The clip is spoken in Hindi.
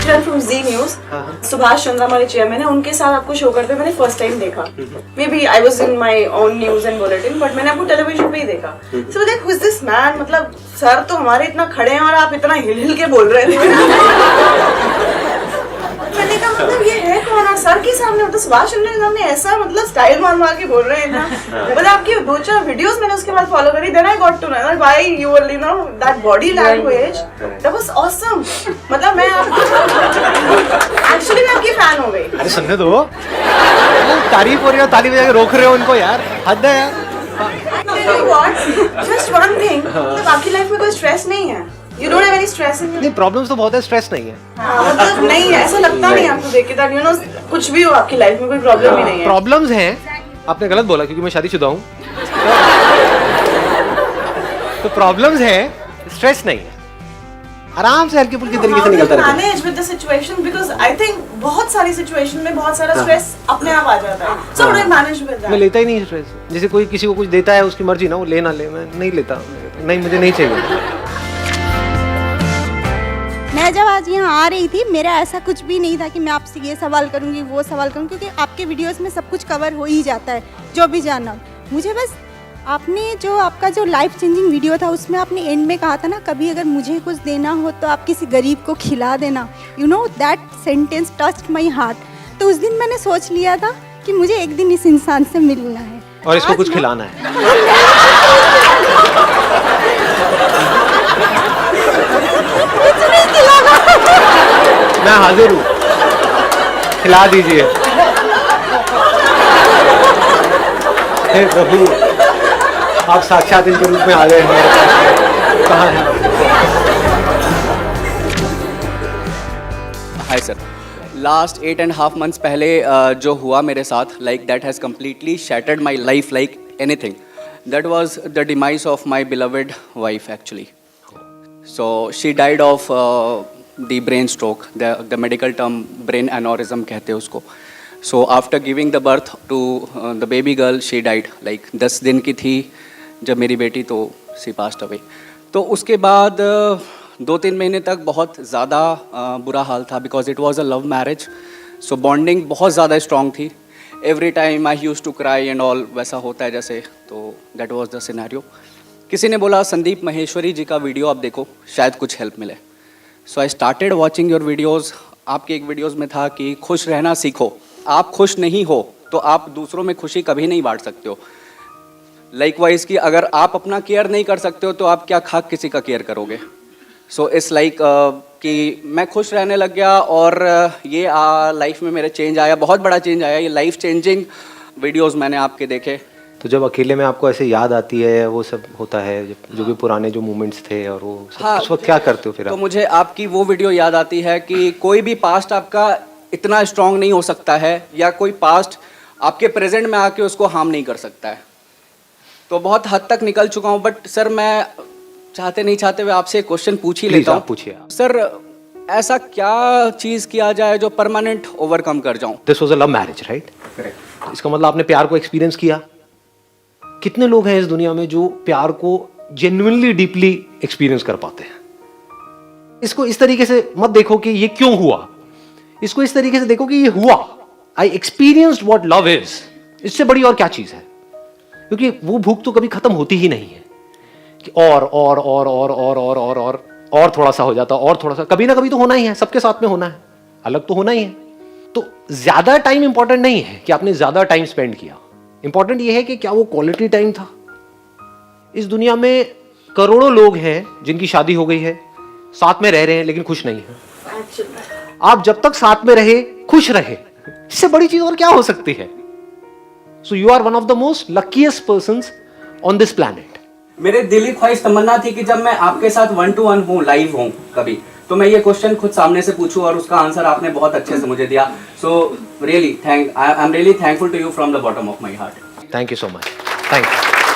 Ashkan from Z News, Subhash Chandra हमारे चेयरमैन है, उनके साथ आपको शो करते मैंने फर्स्ट टाइम देखा. May be I was in my own news and bulletin, but मैंने आपको टेलीविजन पे ही देखा. सो देख हु इज दिस मैन, मतलब सर तो हमारे इतना खड़े हैं और आप इतना हिल हिल के बोल रहे थे. मैंने कहा मतलब ये है कौन, और सर के सामने मतलब सुभाष चंद्र के सामने ऐसा मतलब स्टाइल मार के बोल रहे हैं ना. मतलब आपकी 2-4 वीडियोस मैंने उसके बाद फॉलो करी. Then I got to know that why you were, you know, that body language, that was awesome. मतलब मैं एक्चुअली मैं आपकी फैन हो गई. अरे सुनने दो, तारीफ हो रही हो, ताली बजा के रोक रहे हो उनको यार, हद है यार. जस्ट वन थिंग, मतलब आपकी लाइफ में कोई स्ट्रेस नहीं है? You don't have any stress in your... नहीं, प्रॉब्लम्स तो बहुत है, स्ट्रेस नहीं है. मतलब नहीं है, ऐसा लगता नहीं आपको देख के that you know कुछ भी हो आपकी लाइफ में कोई प्रॉब्लम ही नहीं है. प्रॉब्लम्स हैं, आपने गलत बोला क्योंकि मैं शादीशुदा हूँ. तो प्रॉब्लम्स हैं, स्ट्रेस नहीं है. आराम से हल्की फुल्की तरीके से निकलता रहता है. Manage with the situation, because I think बहुत सारी सिचुएशन में बहुत सारा स्ट्रेस अपने आप आ जाता है. So how do manage with that? मैं लेता ही नहीं स्ट्रेस. जैसे कोई किसी को कुछ देता है, उसकी मर्जी ना, वो ले ना ले, मैं नहीं लेता. नहीं, मुझे नहीं चाहिए. मैं जब आज यहाँ आ रही थी, मेरा ऐसा कुछ भी नहीं था कि मैं आपसे ये सवाल करूँगी वो सवाल करूँगी, क्योंकि आपके वीडियोस में सब कुछ कवर हो ही जाता है जो भी जानना. मुझे बस आपने जो आपका जो लाइफ चेंजिंग वीडियो था उसमें आपने एंड में कहा था ना, कभी अगर मुझे कुछ देना हो तो आप किसी गरीब को खिला देना. You know that sentence touched my heart. तो उस दिन मैंने सोच लिया था कि मुझे एक दिन इस इंसान से मिलना है और इसको कुछ खिलाना है. मैं हाजिर हूँ, खिला दीजिए. हे प्रभु, आप साक्षात इनके रूप में आ गए हैं. कहाँ हैं? हाय सर, लास्ट 8.5 months पहले जो हुआ मेरे साथ, like that has completely shattered my life like anything. That was the demise of my beloved wife actually. So she died of the brain stroke. The medical term brain aneurysm कहते हैं उसको. So after giving the birth to the baby girl, she died. Like 10 दिन की थी जब मेरी बेटी, तो she passed away. तो उसके बाद 2-3 महीने तक बहुत ज़्यादा बुरा हाल था, because it was a love marriage. So bonding बहुत ज़्यादा strong थी. Every time I used to cry and all, वैसा होता है जैसे. तो that was the scenario. किसी ने बोला संदीप महेश्वरी जी का वीडियो आप देखो, शायद कुछ हेल्प मिले. So I started watching your videos. आपके एक वीडियोज़ में था कि खुश रहना सीखो. आप खुश नहीं हो तो आप दूसरों में खुशी कभी नहीं बांट सकते हो. लाइकवाइज कि अगर आप अपना केयर नहीं कर सकते हो तो आप क्या खाक किसी का केयर करोगे. सो इट्स लाइक कि मैं खुश रहने लग गया, और ये लाइफ में मेरे चेंज आया, बहुत बड़ा चेंज आया. ये लाइफ चेंजिंग वीडियोज़ मैंने आपके देखे. तो जब अकेले में आपको ऐसे याद आती है, वो सब होता है, जो भी पुराने जो मोमेंट्स थे और वो सब, हाँ, उस वक्त क्या करते हो फिर तो आप? मुझे आपकी वो वीडियो याद आती है कि कोई भी पास्ट आपका इतना स्ट्रांग नहीं हो सकता है, या कोई पास्ट आपके प्रेजेंट में आके उसको हार्म नहीं कर सकता है. तो बहुत हद तक निकल चुका हूँ, बट सर मैं चाहते नहीं चाहते हुए आपसे क्वेश्चन पूछ ही लेता हूँ. पूछिए सर, ऐसा क्या चीज़ किया जाए जो परमानेंट ओवरकम कर जाऊँ? This was a love marriage, right? इसका मतलब आपने प्यार को एक्सपीरियंस किया. कितने लोग हैं इस दुनिया में जो प्यार को जेन्युइनली डीपली एक्सपीरियंस कर पाते हैं? इसको इस तरीके से मत देखो कि ये क्यों हुआ, इसको इस तरीके से देखो कि ये हुआ. I experienced what love is. इससे बड़ी और क्या चीज है? क्योंकि वो भूख तो कभी खत्म होती ही नहीं है कि और थोड़ा सा हो जाता, और थोड़ा सा, कभी ना कभी तो होना ही है. सबके साथ में होना है, अलग तो होना ही है. तो ज्यादा टाइम इंपॉर्टेंट नहीं है कि आपने ज्यादा टाइम स्पेंड किया. इंपॉर्टेंट ये है कि क्या वो क्वालिटी टाइम था. इस दुनिया में करोड़ों लोग हैं जिनकी शादी हो गई है, साथ में रह रहे हैं लेकिन खुश नहीं है. आप जब तक साथ में रहे, खुश रहे, इससे बड़ी चीज और क्या हो सकती है? So you are one of the most luckiest persons on this planet. मेरे दिल की ख्वाहिश तमन्ना थी कि जब मैं आपके साथ 1-to-1 हूँ, लाइव हूँ कभी, तो मैं ये क्वेश्चन खुद सामने से पूछूं, और उसका आंसर आपने बहुत अच्छे से मुझे दिया. So really I am really thankful to you from the bottom of my heart. Thank you so much. Thank you.